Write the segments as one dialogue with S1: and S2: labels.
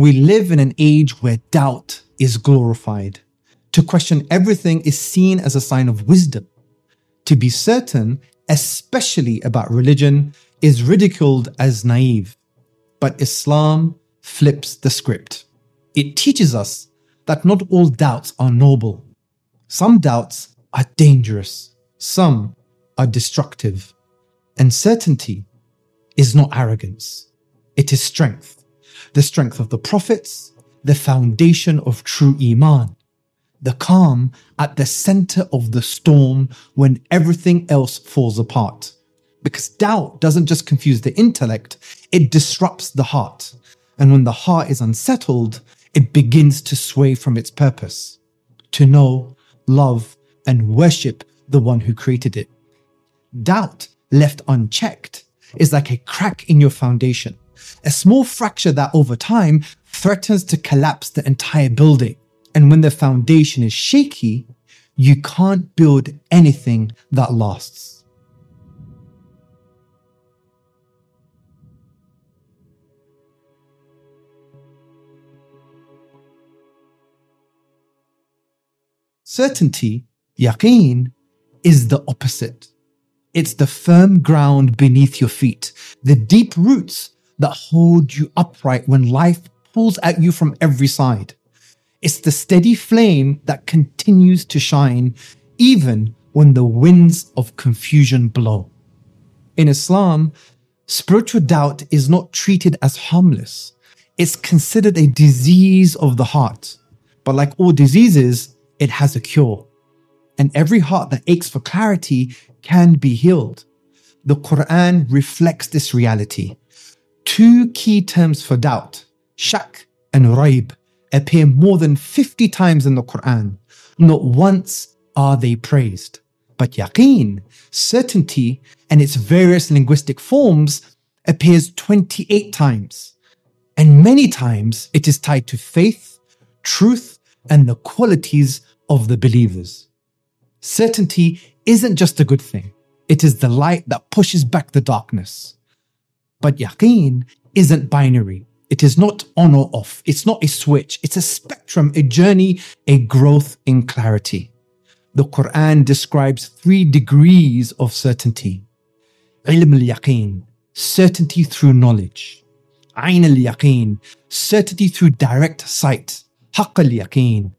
S1: We live in an age where doubt is glorified. To question everything is seen as a sign of wisdom. To be certain, especially about religion, is ridiculed as naive. But Islam flips the script. It teaches us that not all doubts are noble. Some doubts are dangerous. Some are destructive. And certainty is not arrogance. It is strength. The strength of the prophets, the foundation of true Iman. The calm at the center of the storm when everything else falls apart. Because doubt doesn't just confuse the intellect, it disrupts the heart. And when the heart is unsettled, it begins to sway from its purpose. To know, love, and worship the one who created it. Doubt, left unchecked, is like a crack in your foundation. A small fracture that over time threatens to collapse the entire building. And when the foundation is shaky, you can't build anything that lasts. Certainty, yaqeen, is the opposite. It's the firm ground beneath your feet, the deep roots that hold you upright when life pulls at you from every side. It's the steady flame that continues to shine even when the winds of confusion blow. In Islam, spiritual doubt is not treated as harmless. It's considered a disease of the heart. But like all diseases, it has a cure. And every heart that aches for clarity can be healed. The Quran reflects this reality. Two key terms for doubt, shak and raib, appear more than 50 times in the Quran. Not once are they praised. But yaqeen, certainty, and its various linguistic forms appears 28 times. And many times it is tied to faith, truth, and the qualities of the believers. Certainty isn't just a good thing. It is the light that pushes back the darkness. But yaqeen isn't binary. It is not on or off. It's not a switch. It's a spectrum, a journey, a growth in clarity. The Quran describes 3 degrees of certainty. Ilm al-yaqeen, certainty through knowledge. Ayn al-yaqeen, certainty through direct sight. Haqq al-yaqeen,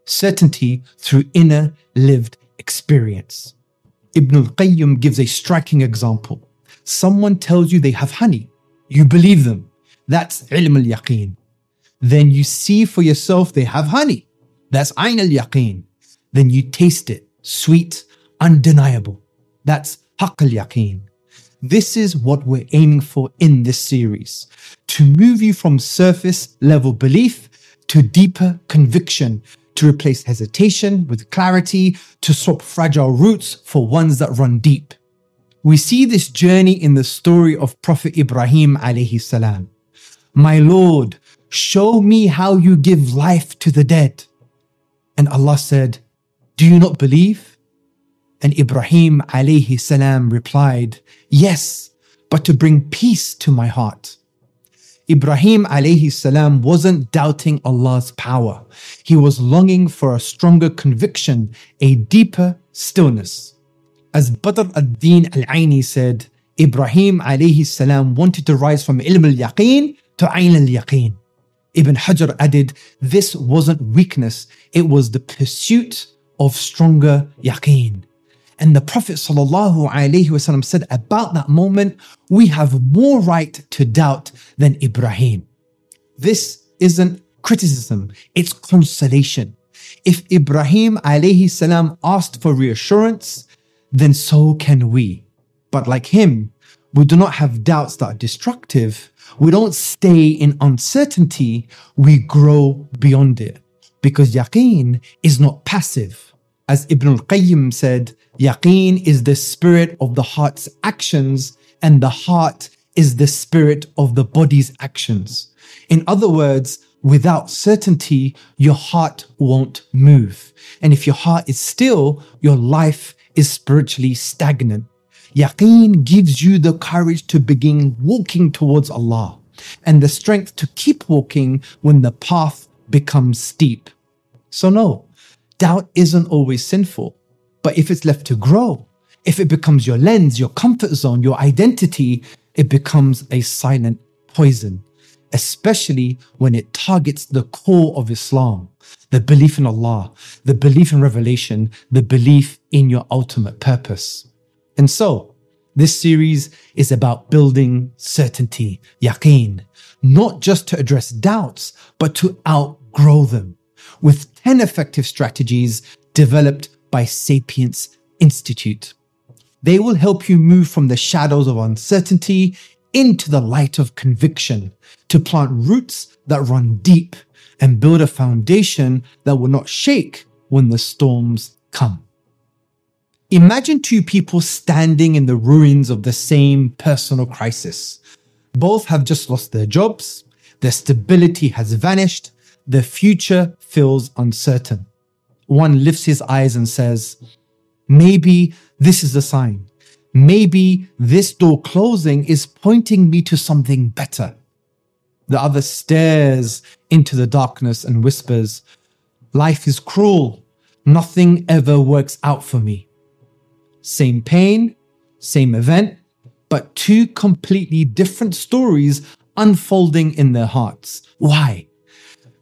S1: certainty through inner lived experience. Ibn al-Qayyim gives a striking example. Someone tells you they have honey. You believe them. That's ilm al-yaqeen. Then you see for yourself they have honey. That's ayn al-yaqeen. Then you taste it. Sweet, undeniable. That's haqq al-yaqeen. This is what we're aiming for in this series. To move you from surface level belief to deeper conviction, to replace hesitation with clarity, to swap fragile roots for ones that run deep. We see this journey in the story of Prophet Ibrahim alayhi salam. My Lord, show me how you give life to the dead. And Allah said, do you not believe? And Ibrahim alayhi salam replied, yes, but to bring peace to my heart. Ibrahim alayhi salam wasn't doubting Allah's power. He was longing for a stronger conviction, a deeper stillness. As Badr ad-Din al-Aini said, Ibrahim alayhi salam wanted to rise from ilm al-yaqeen to ayn al-yaqeen. Ibn Hajar added, this wasn't weakness, it was the pursuit of stronger yaqeen. And the Prophet ﷺ said about that moment, we have more right to doubt than Ibrahim. This isn't criticism, it's consolation. If Ibrahim alayhi salam asked for reassurance, then so can we. But like him, we do not have doubts that are destructive. We don't stay in uncertainty, we grow beyond it. Because yaqeen is not passive. As Ibn al-Qayyim said, yaqeen is the spirit of the heart's actions, and the heart is the spirit of the body's actions. In other words, without certainty, your heart won't move. And if your heart is still, your life is spiritually stagnant. Yaqeen gives you the courage to begin walking towards Allah. and the strength to keep walking when the path becomes steep. So no, doubt isn't always sinful, but if it's left to grow, if it becomes your lens, your comfort zone, your identity, it becomes a silent poison, especially when it targets the core of Islam, the belief in Allah, the belief in revelation, the belief in your ultimate purpose. And so, this series is about building certainty, yaqeen, not just to address doubts, but to outgrow them, with 10 effective strategies developed by Sapience Institute. They will help you move from the shadows of uncertainty into the light of conviction, to plant roots that run deep and build a foundation that will not shake when the storms come. Imagine two people standing in the ruins of the same personal crisis. Both have just lost their jobs, their stability has vanished, their future feels uncertain. One lifts his eyes and says, "Maybe this is a sign. Maybe this door closing is pointing me to something better." The other stares into the darkness and whispers, "Life is cruel. Nothing ever works out for me." Same pain, same event, but two completely different stories unfolding in their hearts. Why?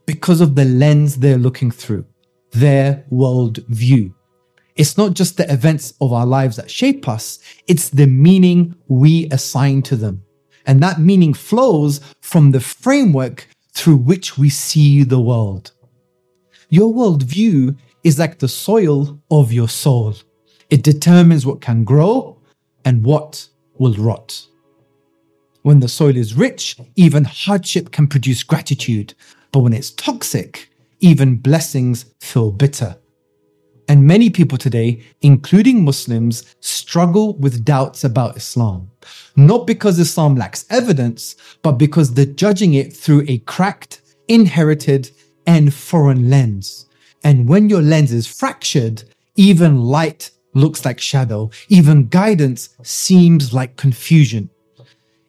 S1: Because of the lens they're looking through, their world view. It's not just the events of our lives that shape us, it's the meaning we assign to them. And that meaning flows from the framework through which we see the world. Your worldview is like the soil of your soul. It determines what can grow and what will rot. When the soil is rich, even hardship can produce gratitude. But when it's toxic, even blessings feel bitter. And many people today, including Muslims, struggle with doubts about Islam. Not because Islam lacks evidence, but because they're judging it through a cracked, inherited, and foreign lens. And when your lens is fractured, even light looks like shadow, even guidance seems like confusion.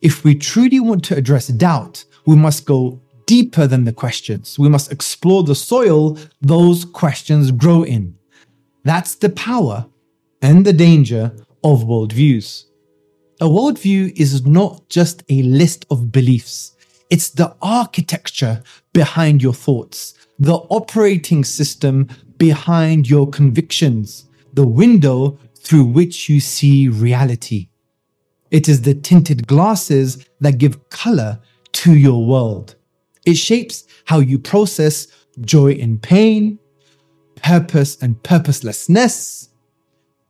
S1: If we truly want to address doubt, we must go deeper than the questions. We must explore the soil those questions grow in. That's the power and the danger of worldviews. A worldview is not just a list of beliefs. It's the architecture behind your thoughts, the operating system behind your convictions, the window through which you see reality. It is the tinted glasses that give color to your world. It shapes how you process joy and pain, purpose and purposelessness,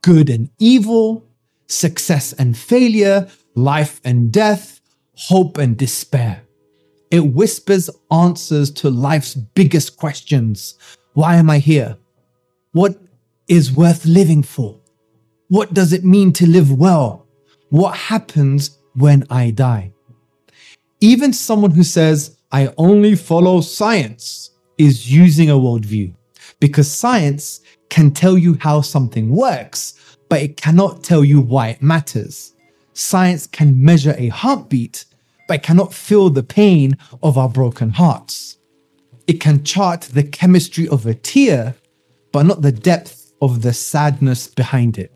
S1: good and evil, success and failure, life and death, hope and despair. It whispers answers to life's biggest questions. Why am I here? What is worth living for? What does it mean to live well? What happens when I die? Even someone who says, "I only follow science," is using a worldview, because science can tell you how something works, but it cannot tell you why it matters. Science can measure a heartbeat, but it cannot feel the pain of our broken hearts. It can chart the chemistry of a tear, but not the depth of the sadness behind it.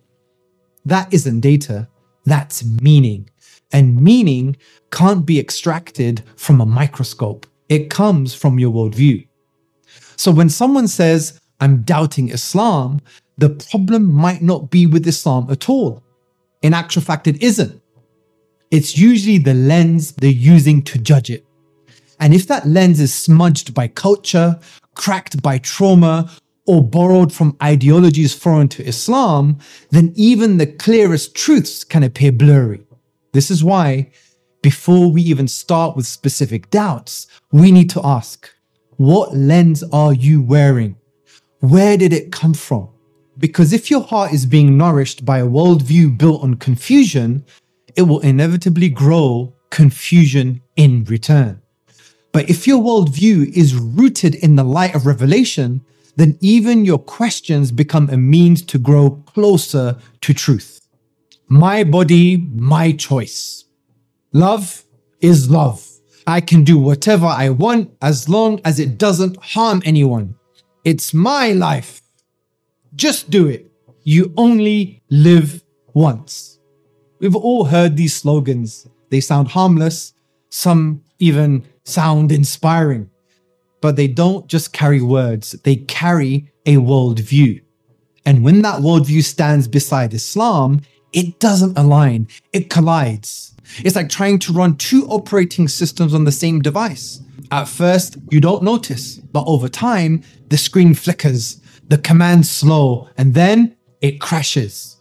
S1: That isn't data, that's meaning. And meaning can't be extracted from a microscope. It comes from your worldview. So when someone says, "I'm doubting Islam," the problem might not be with Islam at all. In actual fact, it isn't. It's usually the lens they're using to judge it. And if that lens is smudged by culture, cracked by trauma, or borrowed from ideologies foreign to Islam, then even the clearest truths can appear blurry. This is why, before we even start with specific doubts, we need to ask, what lens are you wearing? Where did it come from? Because if your heart is being nourished by a worldview built on confusion, it will inevitably grow confusion in return. But if your worldview is rooted in the light of revelation, then even your questions become a means to grow closer to truth. My body, my choice. Love is love. I can do whatever I want as long as it doesn't harm anyone. It's my life. Just do it. You only live once. We've all heard these slogans. They sound harmless. Some even sound inspiring. But they don't just carry words. They carry a worldview. And when that worldview stands beside Islam, it doesn't align. It collides. It's like trying to run two operating systems on the same device. At first, you don't notice, but over time, the screen flickers, the command's slow, and then it crashes.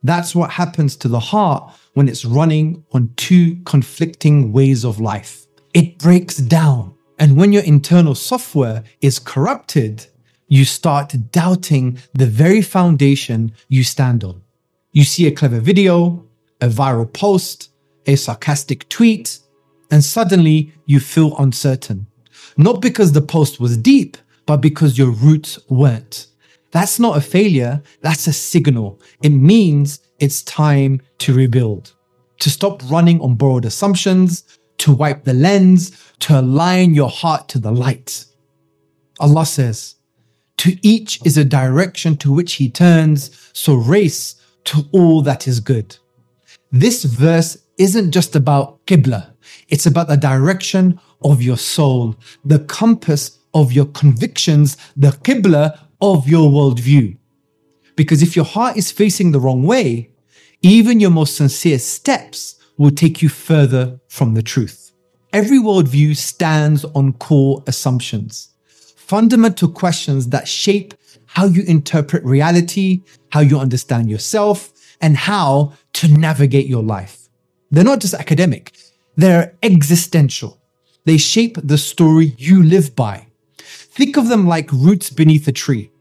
S1: That's what happens to the heart when it's running on two conflicting ways of life. It breaks down. And when your internal software is corrupted, you start doubting the very foundation you stand on. You see a clever video, a viral post, a sarcastic tweet, and suddenly you feel uncertain. Not because the post was deep, but because your roots weren't. That's not a failure, that's a signal. It means it's time to rebuild, to stop running on borrowed assumptions, to wipe the lens, to align your heart to the light. Allah says, "To each is a direction to which he turns, so race to all that is good." This verse isn't just about Qibla. It's about the direction of your soul, the compass of your convictions, the Qibla of your worldview. Because if your heart is facing the wrong way, even your most sincere steps will take you further from the truth. Every worldview stands on core assumptions, fundamental questions that shape how you interpret reality, how you understand yourself, and how to navigate your life. They're not just academic, they're existential. They shape the story you live by. Think of them like roots beneath a tree.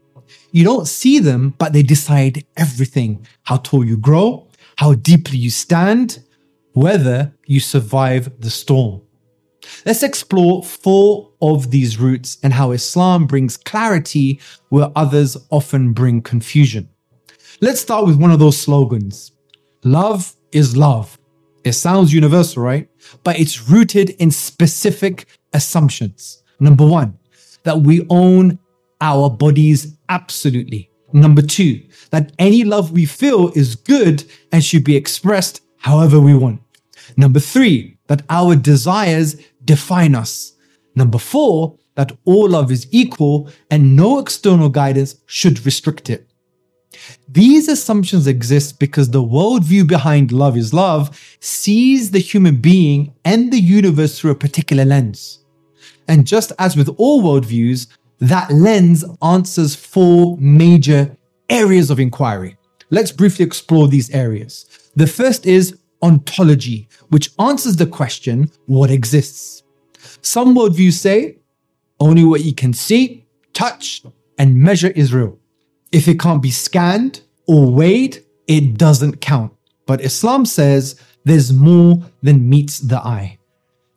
S1: You don't see them, but they decide everything. How tall you grow, how deeply you stand, whether you survive the storm. Let's explore 4 of these roots and how Islam brings clarity where others often bring confusion. Let's start with one of those slogans. Love is love. It sounds universal, right? But it's rooted in specific assumptions. Number 1, that we own our bodies absolutely. Number 2, that any love we feel is good and should be expressed however we want. Number 3, that our desires define us. Number 4, that all love is equal and no external guidance should restrict it. These assumptions exist because the worldview behind love is love sees the human being and the universe through a particular lens. And just as with all worldviews, that lens answers 4 major areas of inquiry. Let's briefly explore these areas. The first is ontology, which answers the question, what exists? Some worldviews say, only what you can see, touch, and measure is real. If it can't be scanned or weighed, it doesn't count. But Islam says there's more than meets the eye.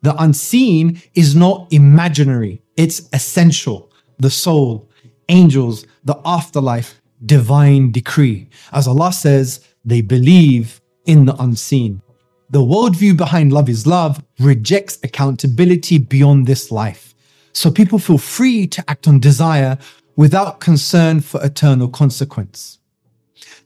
S1: The unseen is not imaginary, it's essential. The soul, angels, the afterlife, divine decree. As Allah says, they believe in the unseen. The worldview behind love is love rejects accountability beyond this life. So people feel free to act on desire without concern for eternal consequence.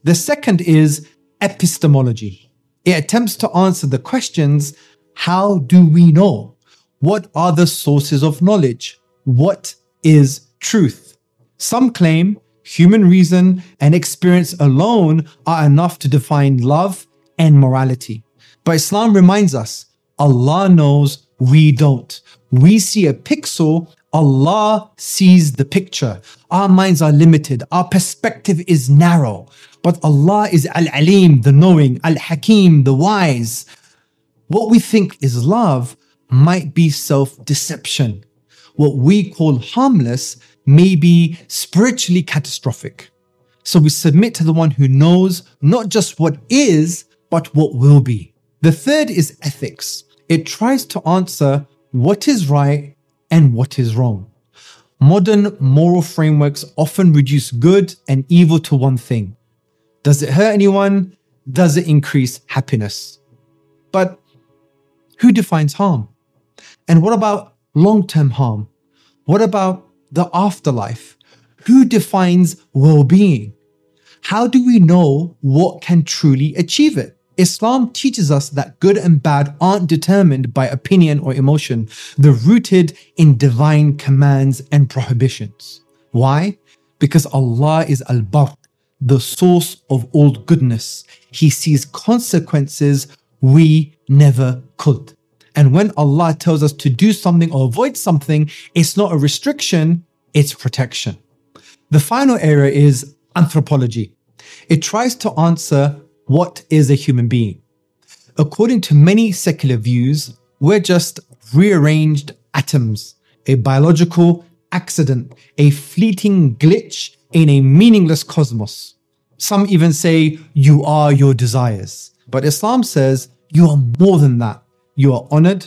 S1: The second is epistemology. It attempts to answer the questions, how do we know? What are the sources of knowledge? What is truth? Some claim human reason and experience alone are enough to define love and morality. But Islam reminds us, Allah knows, we don't. We see a pixel, Allah sees the picture. Our minds are limited, our perspective is narrow. But Allah is Al-Alim, the knowing, Al-Hakim, the wise. What we think is love might be self-deception. What we call harmless may be spiritually catastrophic. So we submit to the one who knows not just what is, but what will be. The third is ethics. It tries to answer what is right and what is wrong. Modern moral frameworks often reduce good and evil to one thing. Does it hurt anyone? Does it increase happiness? But who defines harm? And what about long-term harm? What about the afterlife? Who defines well-being? How do we know what can truly achieve it? Islam teaches us that good and bad aren't determined by opinion or emotion. They're rooted in divine commands and prohibitions. Why? Because Allah is Al-Bar, the source of all goodness. He sees consequences we never could. And when Allah tells us to do something or avoid something, it's not a restriction, it's protection. The final area is anthropology. It tries to answer what is a human being. According to many secular views, we're just rearranged atoms, a biological accident, a fleeting glitch in a meaningless cosmos. Some even say you are your desires. But Islam says you are more than that. You are honored,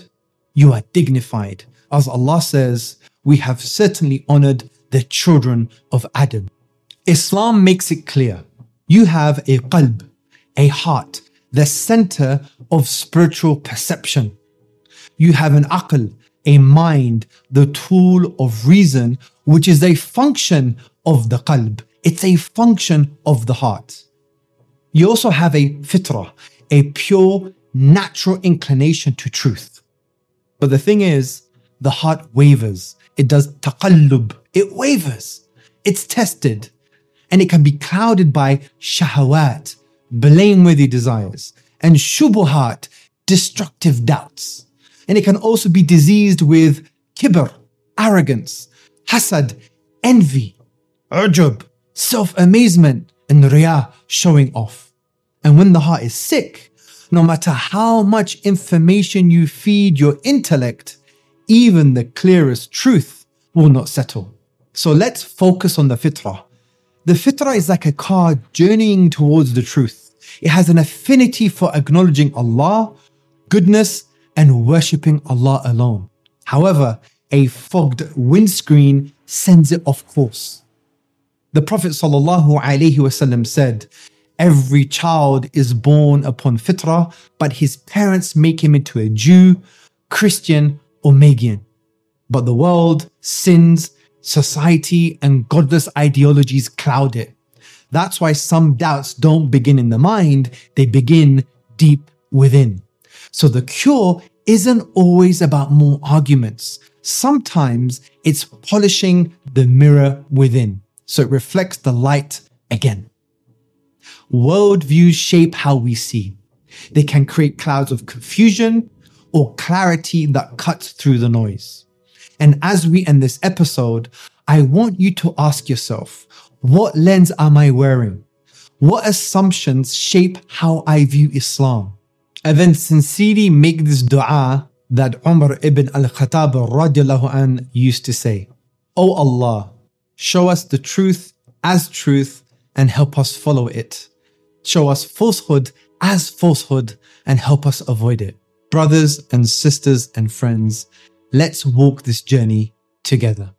S1: you are dignified. As Allah says, we have certainly honored the children of Adam. Islam makes it clear. You have a qalb, a heart, the center of spiritual perception. You have an aql, a mind, the tool of reason, which is a function of the qalb. It's a function of the heart. You also have a fitrah, a pure, natural inclination to truth. But the thing is, the heart wavers. It does taqallub. It wavers. It's tested. And it can be clouded by shahawat, blameworthy desires, and shubuhat, destructive doubts. And it can also be diseased with kibr, arrogance, hasad, envy, ujub, self-amazement, and riyah, showing off. And when the heart is sick, no matter how much information you feed your intellect, even the clearest truth will not settle. So let's focus on the fitrah. The fitrah is like a car journeying towards the truth. It has an affinity for acknowledging Allah, goodness, and worshipping Allah alone. However, a fogged windscreen sends it off course. The Prophet ﷺ said, every child is born upon fitrah, but his parents make him into a Jew, Christian, or Magian. But the world, sins, society, and godless ideologies cloud it. That's why some doubts don't begin in the mind, they begin deep within. So the cure isn't always about more arguments. Sometimes it's polishing the mirror within, so it reflects the light again. Worldviews shape how we see. They can create clouds of confusion or clarity that cuts through the noise. And as we end this episode, I want you to ask yourself, what lens am I wearing? What assumptions shape how I view Islam? And then sincerely make this dua that Umar ibn al-Khattab radiallahu an used to say. O Allah, show us the truth as truth and help us follow it. Show us falsehood as falsehood and help us avoid it. Brothers and sisters and friends, let's walk this journey together.